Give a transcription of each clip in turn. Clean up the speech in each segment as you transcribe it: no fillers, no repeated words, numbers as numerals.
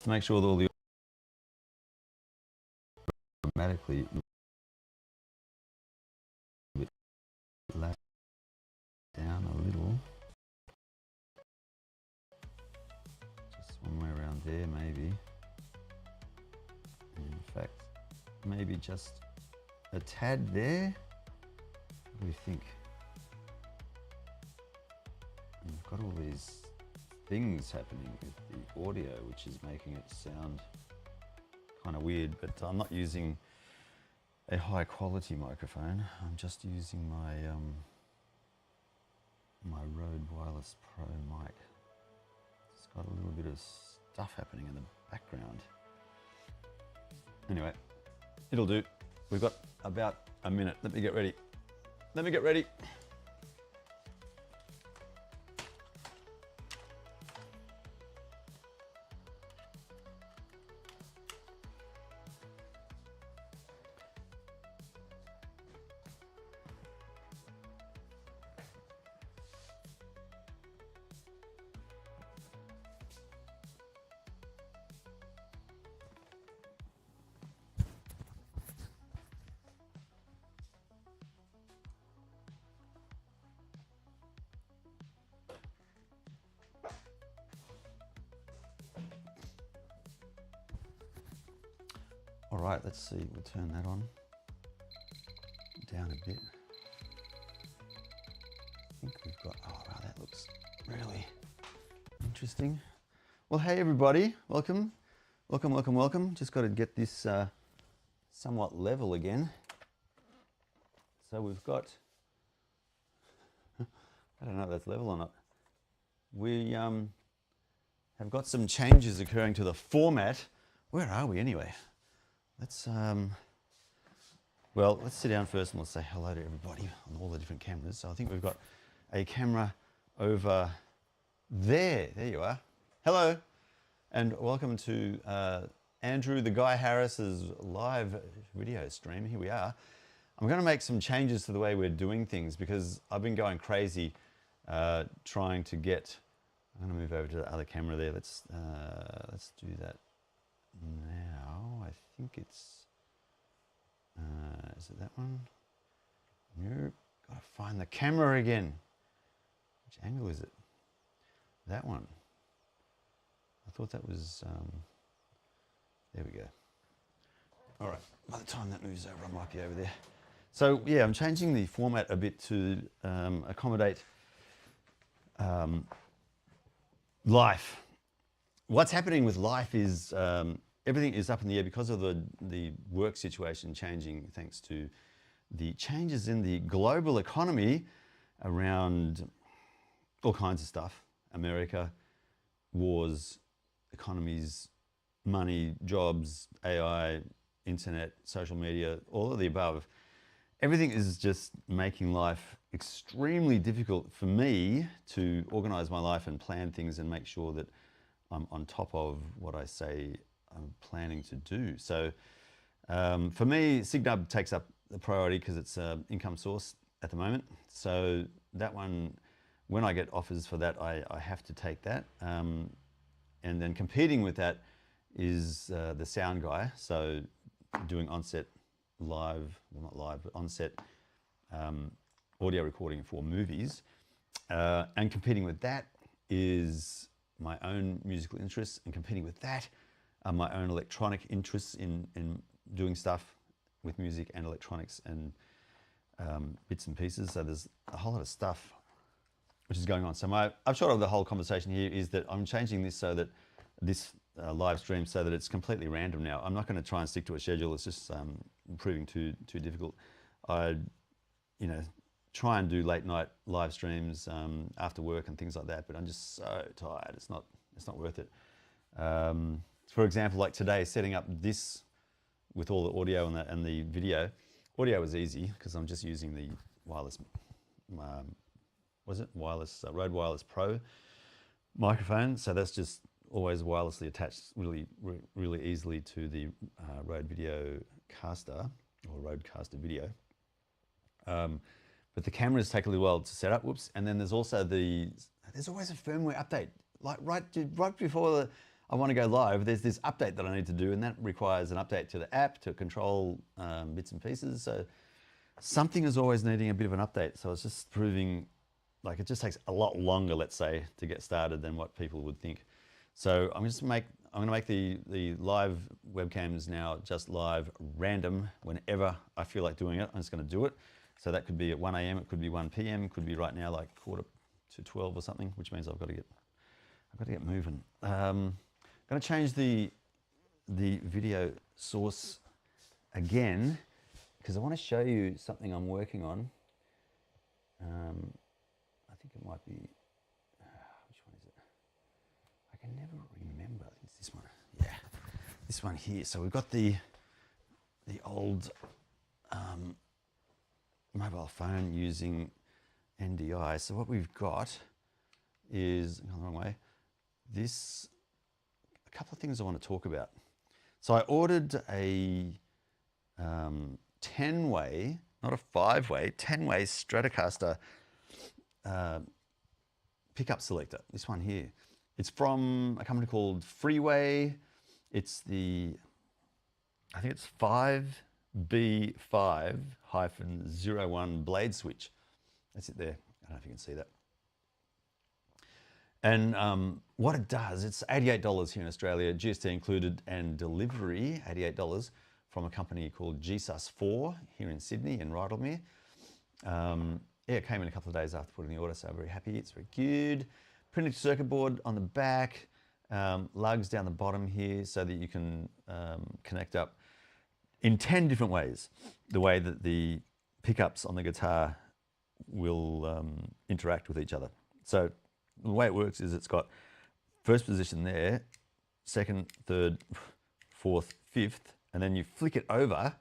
to make sure that all the automatically down a little. Just one way around there, maybe. In fact, maybe just a tad there. What do you think? And you've got all these things happening with the audio, which is making it sound kind of weird, but I'm not using a high quality microphone. I'm just using my my Rode Wireless Pro mic. It's got a little bit of stuff happening in the background. Anyway, it'll do. We've got about a minute. Let me get ready. Let me get ready. All right, let's see, we'll turn that on, down a bit. I think we've got, oh wow, that looks really interesting. Well, hey everybody, welcome, welcome, welcome, welcome. Just got to get this somewhat level again. So we've got, I don't know if that's level or not. We have got some changes occurring to the format. Where are we anyway? Let's, well, let's sit down first and we'll say hello to everybody on all the different cameras. So I think we've got a camera over there. There you are. Hello, and welcome to Andrew, the Guy Harris's live video stream. Here we are. I'm going to make some changes to the way we're doing things because I've been going crazy trying to get, I'm going to move over to the other camera there. Let's do that now. I think it's, is it that one? Nope. Gotta find the camera again. Which angle is it? That one. I thought that was, there we go. All right, by the time that moves over, I might be over there. So yeah, I'm changing the format a bit to accommodate life. What's happening with life is everything is up in the air because of the work situation changing thanks to the changes in the global economy around all kinds of stuff. America, wars, economies, money, jobs, AI, internet, social media, all of the above. Everything is just making life extremely difficult for me to organize my life and plan things and make sure that I'm on top of what I say I'm planning to do. So for me, Signub takes up the priority because it's an income source at the moment. So that one, when I get offers for that, I have to take that. And then competing with that is the sound guy. So doing on-set live, well not live, but on-set audio recording for movies. And competing with that is my own musical interests, and competing with that are my own electronic interests in doing stuff with music and electronics and bits and pieces. So there's a whole lot of stuff which is going on. So my upshot of the whole conversation here is that I'm changing this so that this live stream so that it's completely random now. I'm not going to try and stick to a schedule. It's just proving too difficult. I, try and do late night live streams after work and things like that, but I'm just so tired. It's not worth it. For example, like today, setting up this with all the audio and the video. Audio was easy because I'm just using the wireless, Rode Wireless Pro microphone. So that's just always wirelessly attached really easily to the Rode Video Caster or Rodecaster Video. But the cameras take a little while to set up. Whoops! And then there's also there's always a firmware update. Like right before I want to go live, there's this update that I need to do, and that requires an update to the app to control bits and pieces. So something is always needing a bit of an update. So it's just proving like it just takes a lot longer, let's say, to get started than what people would think. So I'm going to make the live webcams now just live random whenever I feel like doing it. I'm just going to do it. So that could be at 1 a.m. It could be 1 p.m. It could be right now like 11:45 or something, which means I've got to get moving. I'm going to change the video source again because I want to show you something I'm working on. I think it might be, which one is it? I can never remember. I think it's this one. Yeah, this one here. So we've got the old mobile phone using NDI. So what we've got is, gone the wrong way, a couple of things I want to talk about. So I ordered a 10-way, not a 5-way, 10-way Stratocaster pickup selector, this one here. It's from a company called Freeway. It's I think it's 5B5-01 blade switch. That's it there. I don't know if you can see that. And what it does, it's $88 here in Australia, GST included, and delivery, $88 from a company called GSUS4 here in Sydney, in Rydalmere. Yeah, it came in a couple of days after putting the order, so I'm very happy. It's very good. Printed circuit board on the back, lugs down the bottom here so that you can connect up in 10 different ways. The way that the pickups on the guitar will interact with each other. So the way it works is it's got first position there, second, third, fourth, fifth, and then you flick it over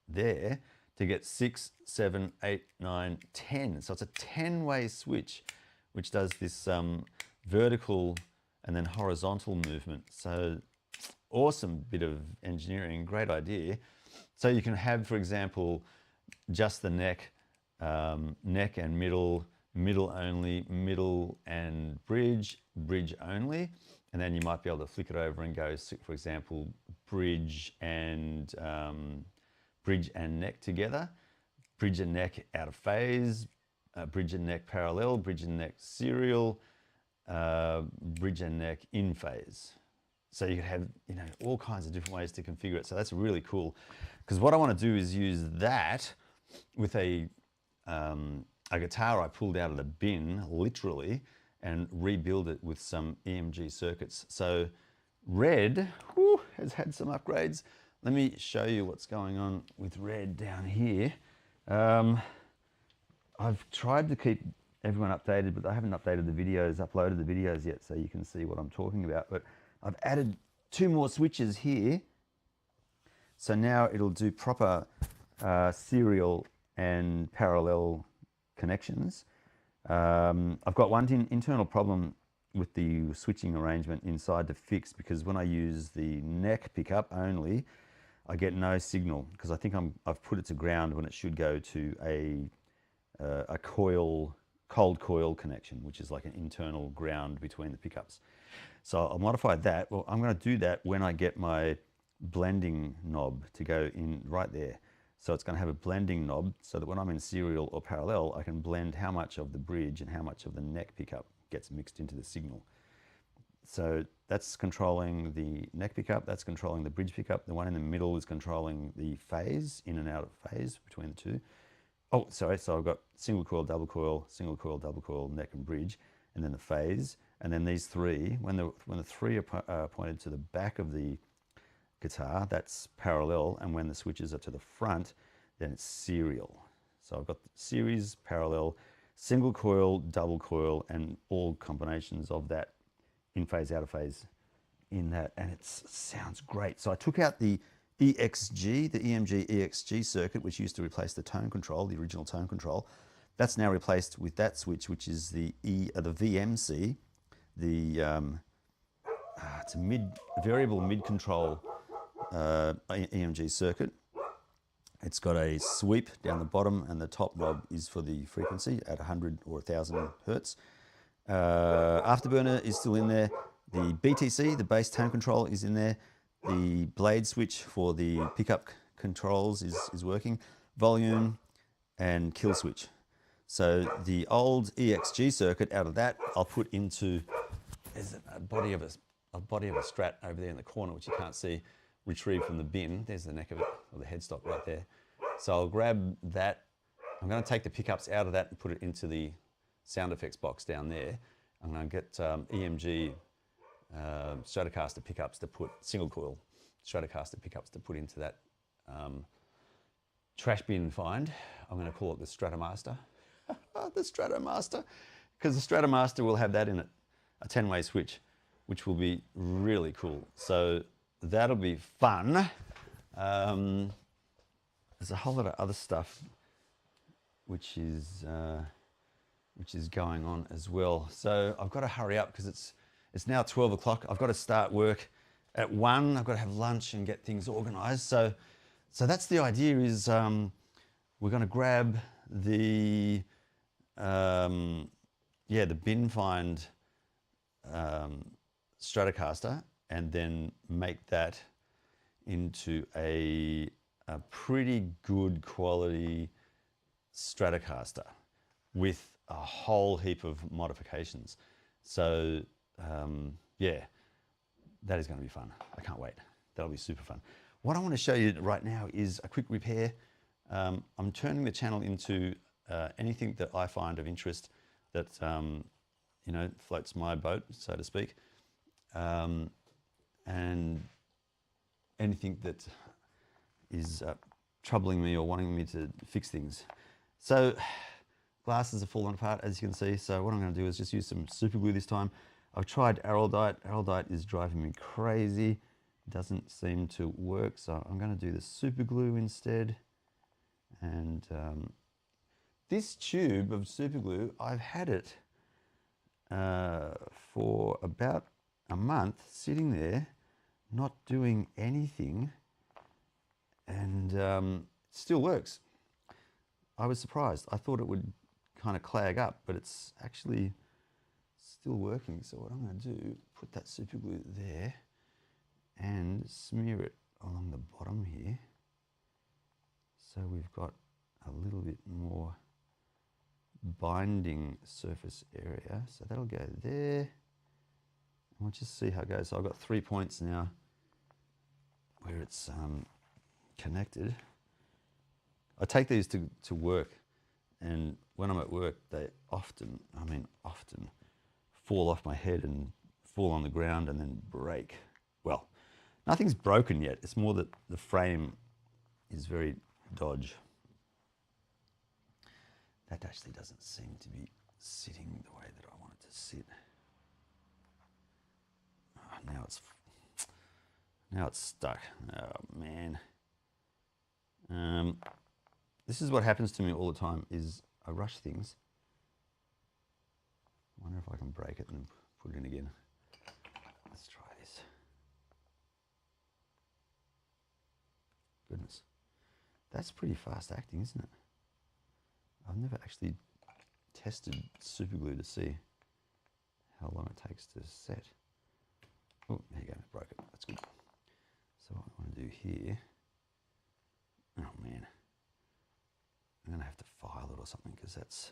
there to get 6, 7, 8, 9, 10. So it's a 10-way switch, which does this vertical and then horizontal movement. So awesome bit of engineering, great idea. So you can have, for example, just the neck, neck and middle, middle only, middle and bridge, bridge only. And then you might be able to flick it over and go, for example, bridge and neck together, bridge and neck out of phase, bridge and neck parallel, bridge and neck serial, bridge and neck in phase. So you could have, all kinds of different ways to configure it. So that's really cool. Because what I want to do is use that with a guitar I pulled out of the bin, literally, and rebuild it with some EMG circuits. So Red has had some upgrades. Let me show you what's going on with Red down here. I've tried to keep everyone updated, but I haven't uploaded the videos yet, so you can see what I'm talking about. But I've added 2 more switches here. So now it'll do proper serial and parallel connections. I've got one internal problem with the switching arrangement inside to fix, because when I use the neck pickup only, I get no signal, because I think I've put it to ground when it should go to a cold coil connection, which is like an internal ground between the pickups. So I'll modify that. Well, I'm going to do that when I get my blending knob to go in right there. So it's going to have a blending knob so that when I'm in serial or parallel, I can blend how much of the bridge and how much of the neck pickup gets mixed into the signal. So that's controlling the neck pickup, that's controlling the bridge pickup. The one in the middle is controlling the phase, in and out of phase between the two. Oh, sorry, so I've got single coil, double coil, neck and bridge, and then the phase. And then these 3, when the 3 are pointed to the back of the guitar, that's parallel, and when the switches are to the front, then it's serial. So I've got series, parallel, single coil, double coil, and all combinations of that, in phase, out of phase, in that, and it sounds great. So I took out the EXG, the EMG EXG circuit, which used to replace the tone control, the original tone control. That's now replaced with that switch, which is the VMC, it's a variable mid control EMG circuit. It's got a sweep down the bottom, and the top knob is for the frequency at 100 or 1000 hertz. Afterburner is still in there. The BTC, the bass tone control, is in there. The blade switch for the pickup controls is working. Volume and kill switch. So the old EXG circuit, out of that, I'll put into, there's a body of a Strat over there in the corner, which you can't see, retrieved from the bin. There's the neck of it, or the headstock right there. So I'll grab that. I'm going to take the pickups out of that and put it into the sound effects box down there. I'm going to get EMG Stratocaster pickups to put, single coil Stratocaster pickups to put into that trash bin find. I'm going to call it the Stratomaster. The Stratomaster, because the Stratomaster will have that in it, a 10-way switch, which will be really cool. So that'll be fun. There's a whole lot of other stuff which is going on as well. So I've got to hurry up because it's now 12 o'clock. I've got to start work at 1. I've got to have lunch and get things organised. So that's the idea. Is we're going to grab the the bin find Stratocaster and then make that into a pretty good quality Stratocaster with a whole heap of modifications. So yeah, that is going to be fun. I can't wait. That'll be super fun. What I want to show you right now is a quick repair. I'm turning the channel into anything that I find of interest that you know, floats my boat, so to speak, and anything that is troubling me or wanting me to fix things. So glasses are falling apart, as you can see. So what I'm going to do is just use some super glue this time. I've tried Araldite. Araldite is driving me crazy. It doesn't seem to work, so I'm going to do the super glue instead. And this tube of super glue, I've had it for about a month, sitting there, not doing anything, and it still works. I was surprised. I thought it would kind of clag up, but it's actually still working. So what I'm going to do, put that super glue there and smear it along the bottom here. So we've got a little bit more binding surface area. So that'll go there. And we'll just see how it goes. So I've got 3 points now where it's connected. I take these to work, and when I'm at work, they often fall off my head and fall on the ground and then break. Well, nothing's broken yet. It's more that the frame is very dodge. That actually doesn't seem to be sitting the way that I want it to sit. Oh, now it's stuck. Oh man. This is what happens to me all the time, is I rush things. I wonder if I can break it and put it in again. Let's try this. Goodness. That's pretty fast acting, isn't it? I've never actually tested super glue to see how long it takes to set. Oh, there you go, broke it. That's good. So what I want to do here, oh man, I'm going to have to file it or something, because that's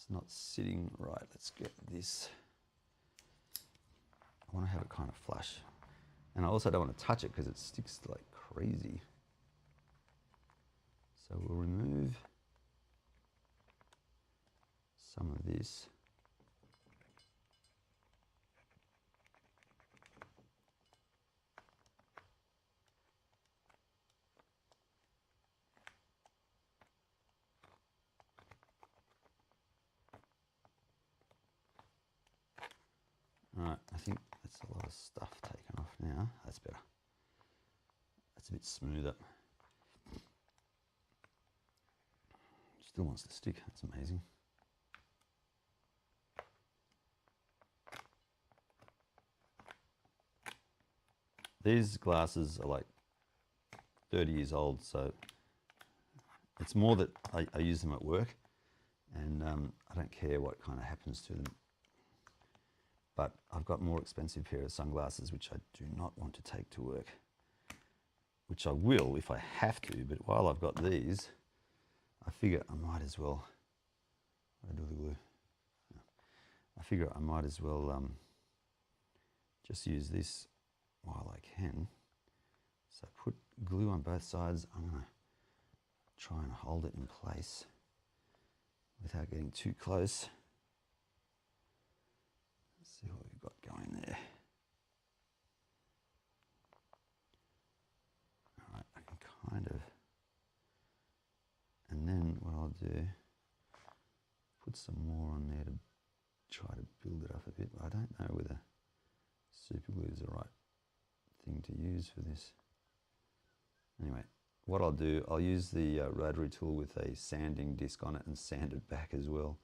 not sitting right. Let's get this. I want to have it kind of flush. And I also don't want to touch it because it sticks like crazy. So we'll remove some of this. All right, I think that's a lot of stuff taken off now. That's better. That's a bit smoother. Still wants to stick. That's amazing. These glasses are like 30 years old, so it's more that I use them at work, and I don't care what kind of happens to them but I've got a more expensive pair of sunglasses which I do not want to take to work, which I will if I have to, but while I've got these, I figure I might as well, what do I do with the glue? No. I figure I might as well just use this while I can. So put glue on both sides. I'm going to try and hold it in place without getting too close. Let's see what we've got going there. All right, I can kind of, and then what I'll do, put some more on there to try to build it up a bit. I don't know whether super glue is the right thing to use for this. Anyway, what I'll do, I'll use the rotary tool with a sanding disc on it and sand it back as well.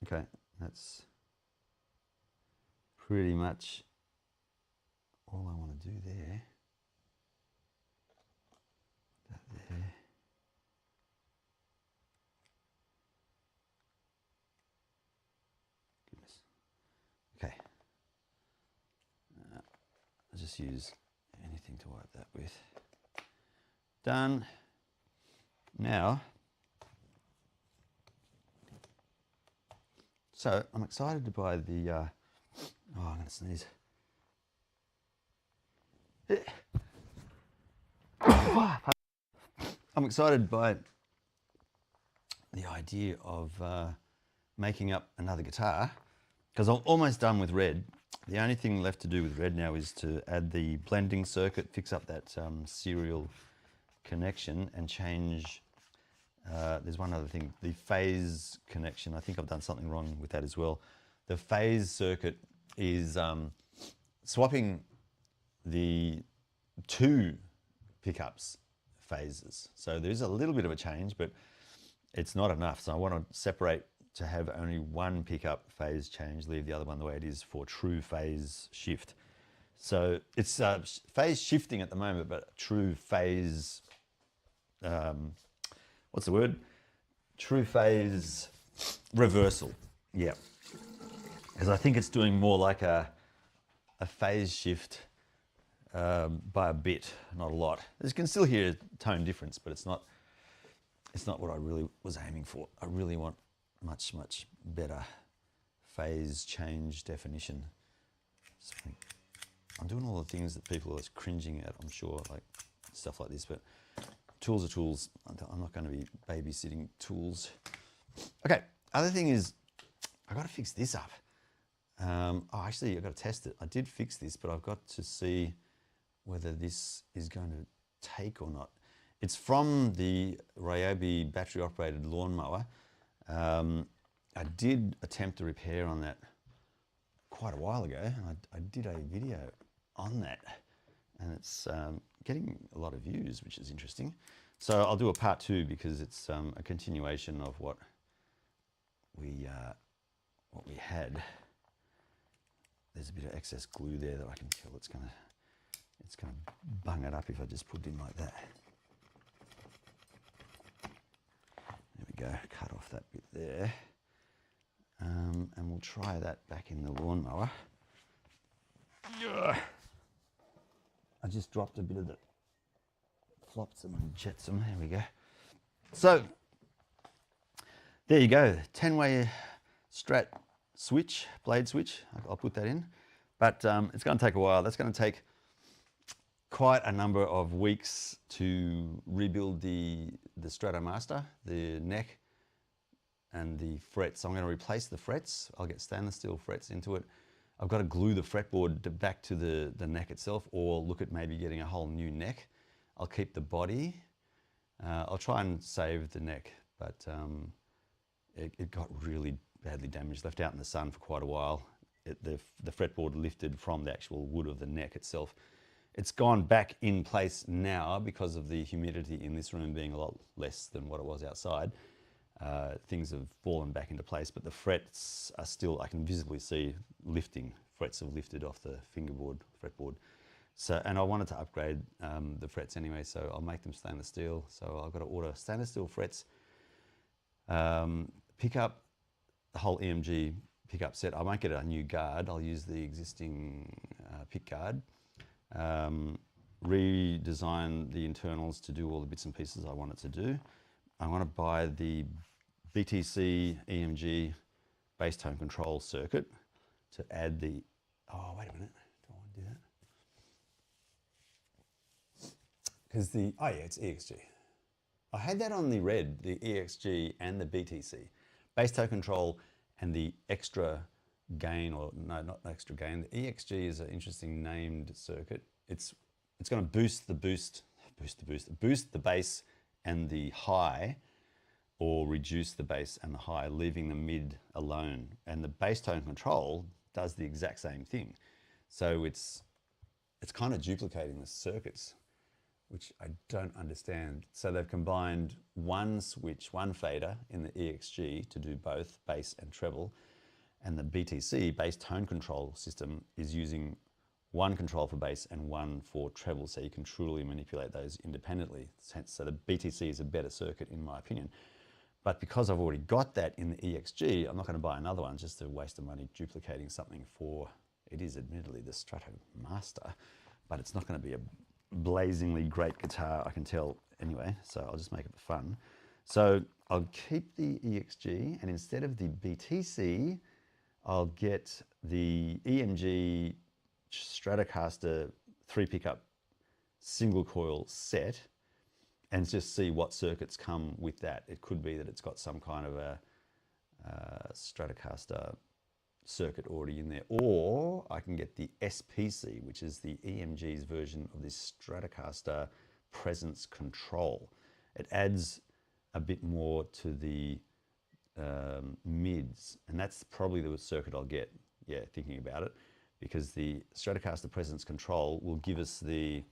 Okay, that's pretty much all I want to do there. That there. Goodness. Okay. I'll just use anything to wipe that with. Done. Now, so I'm excited to buy the, oh, I'm going to sneeze. I'm excited by the idea of making up another guitar, because I'm almost done with red. The only thing left to do with red now is to add the blending circuit, fix up that serial connection and change, there's one other thing, the phase connection. I think I've done something wrong with that as well. The phase circuit is swapping the two pickups phases. So there's a little bit of a change, but it's not enough. So I want to separate to have only one pickup phase change, leave the other one the way it is for true phase shift. So it's phase shifting at the moment, but true phase, what's the word? True phase reversal, yeah. Because I think it's doing more like a phase shift by a bit, not a lot. You can still hear a tone difference, but it's not what I really was aiming for. I really want much better phase change definition. So I'm doing all the things that people are cringing at, I'm sure, like stuff like this, but tools are tools. I'm not going to be babysitting tools. Okay, other thing is I got to fix this up. Oh, actually, I've got to test it. I did fix this, but I've got to see whether this is going to take or not. It's from the Ryobi battery-operated lawnmower. I did attempt a repair on that quite a while ago, and I did a video on that, and it's getting a lot of views, which is interesting. So I'll do a part 2 because it's a continuation of what we had. There's a bit of excess glue there that I can tell it's gonna bung it up if I just put it in like that. There we go, cut off that bit there. And we'll try that back in the lawnmower. I just dropped a bit of the flopsum and jetsam, there we go. So, there you go, 10-way Strat switch, blade switch, I'll put that in. But it's going to take a while. That's going to take quite a number of weeks to rebuild the Stratomaster, the neck and the frets. I'm going to replace the frets. I'll get stainless steel frets into it. I've got to glue the fretboard back to the neck itself, or look at maybe getting a whole new neck. I'll keep the body. I'll try and save the neck, but it got really badly damaged, left out in the sun for quite a while. The fretboard lifted from the actual wood of the neck itself. It's gone back in place now because of the humidity in this room being a lot less than what it was outside. Things have fallen back into place, but the frets are still, I can visibly see lifting. Frets have lifted off the fretboard. So, and I wanted to upgrade the frets anyway, so I'll make them stainless steel. So I've got to order stainless steel frets, pick up the whole EMG pickup set. I might get a new guard. I'll use the existing pick guard. Redesign the internals to do all the bits and pieces I want it to do. I want to buy the BTC EMG bass tone control circuit to add the, oh, wait a minute, do I want to do that? Because the, oh yeah, it's EXG. I had that on the red, the EXG and the BTC. Bass tone control and the extra gain, or no, not extra gain. The EXG is an interesting named circuit. It's going to boost the bass and the high, or reduce the bass and the high, leaving the mid alone. And the bass tone control does the exact same thing. So it's kind of duplicating the circuits, which I don't understand. So they've combined one switch, one fader in the EXG to do both bass and treble. And the BTC, bass tone control system, is using one control for bass and one for treble, so you can truly manipulate those independently. So the BTC is a better circuit in my opinion. But because I've already got that in the EXG, I'm not going to buy another one just to waste the money duplicating something for, it is admittedly the Stratomaster, but it's not going to be a blazingly great guitar, I can tell anyway, so I'll just make it for fun. So I'll keep the EXG, and instead of the BTC, I'll get the EMG Stratocaster 3 pickup single coil set and just see what circuits come with that. It could be that it's got some kind of a Stratocaster circuit already in there, or I can get the SPC, which is the EMG's version of this Stratocaster presence control. It adds a bit more to the mids, and that's probably the circuit I'll get, yeah, thinking about it, because the Stratocaster presence control will give us the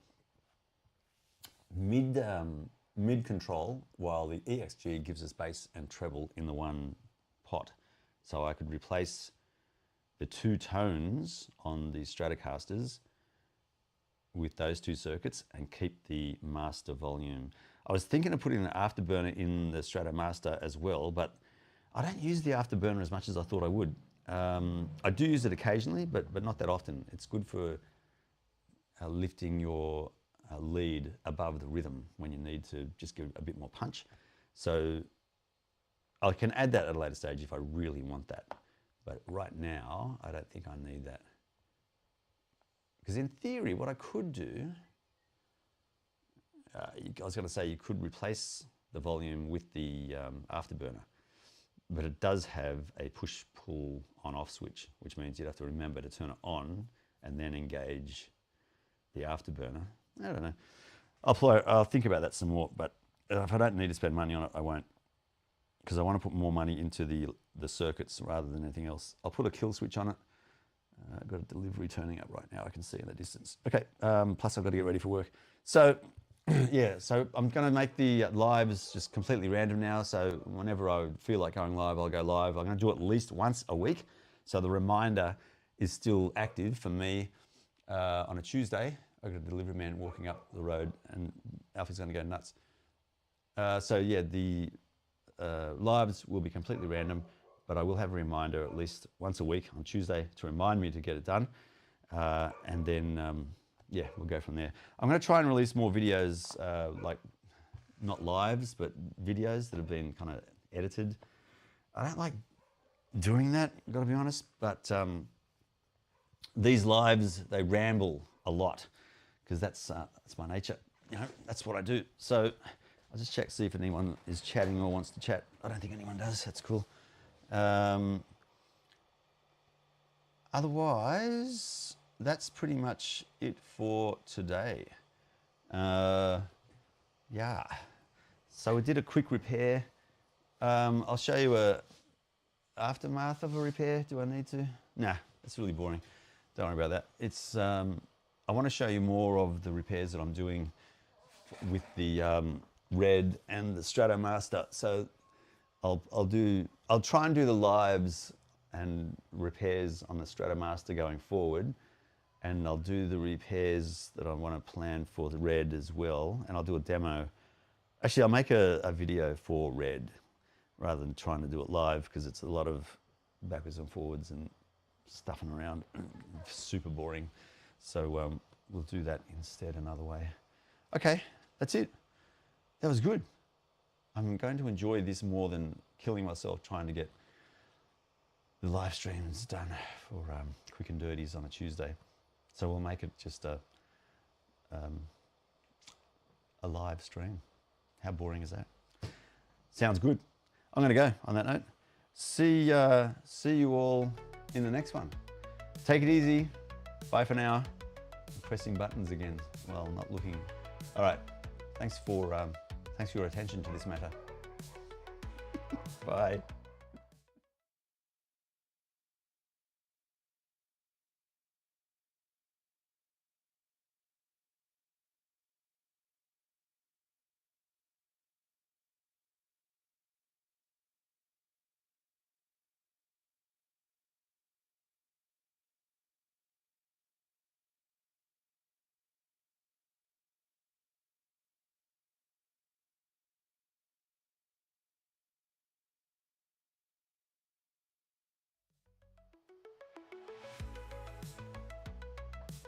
mid control, while the EXG gives us bass and treble in the one pot. So I could replace the two tones on the Stratocasters with those two circuits and keep the master volume. I was thinking of putting an afterburner in the Stratomaster as well, but I don't use the afterburner as much as I thought I would. I do use it occasionally, but not that often. It's good for lifting your lead above the rhythm when you need to just give a bit more punch. So I can add that at a later stage if I really want that. But right now, I don't think I need that. Because in theory, what I could do, I was going to say you could replace the volume with the afterburner, but it does have a push-pull on-off switch, which means you'd have to remember to turn it on and then engage the afterburner. I don't know. I'll think about that some more, but if I don't need to spend money on it, I won't, because I want to put more money into the circuits rather than anything else. I'll put a kill switch on it. I've got a delivery turning up right now, I can see in the distance. Okay, plus I've got to get ready for work. So, yeah, so I'm going to make the lives just completely random now. So whenever I feel like going live, I'll go live. I'm going to do it at least once a week. So the reminder is still active for me on a Tuesday. I've got a delivery man walking up the road and Alfie's going to go nuts. So yeah, the lives will be completely random, but I will have a reminder at least once a week on Tuesday to remind me to get it done. And then, yeah, we'll go from there. I'm going to try and release more videos, like not lives, but videos that have been kind of edited. I don't like doing that, got to be honest, but these lives, they ramble a lot because that's my nature. You know, that's what I do. So I'll just check, see if anyone is chatting or wants to chat. I don't think anyone does. That's cool. Otherwise, that's pretty much it for today. Yeah. So we did a quick repair. I'll show you a aftermath of a repair. Do I need to? Nah, it's really boring. Don't worry about that. It's I want to show you more of the repairs that I'm doing with the Red and the Stratomaster. So I'll try and do the lives and repairs on the Stratomaster going forward, and I'll do the repairs that I want to plan for the Red as well, and I'll do a demo. Actually, I'll make a video for Red rather than trying to do it live, because it's a lot of backwards and forwards and stuffing around. Super boring. So we'll do that instead another way. Okay, that's it. That was good. I'm going to enjoy this more than killing myself trying to get the live streams done for Quick and Dirties on a Tuesday. So we'll make it just a live stream. How boring is that? Sounds good. I'm going to go on that note. See you all in the next one. Take it easy. Bye for now. I'm pressing buttons again. Well, not looking. All right. Thanks for your attention to this matter. Bye.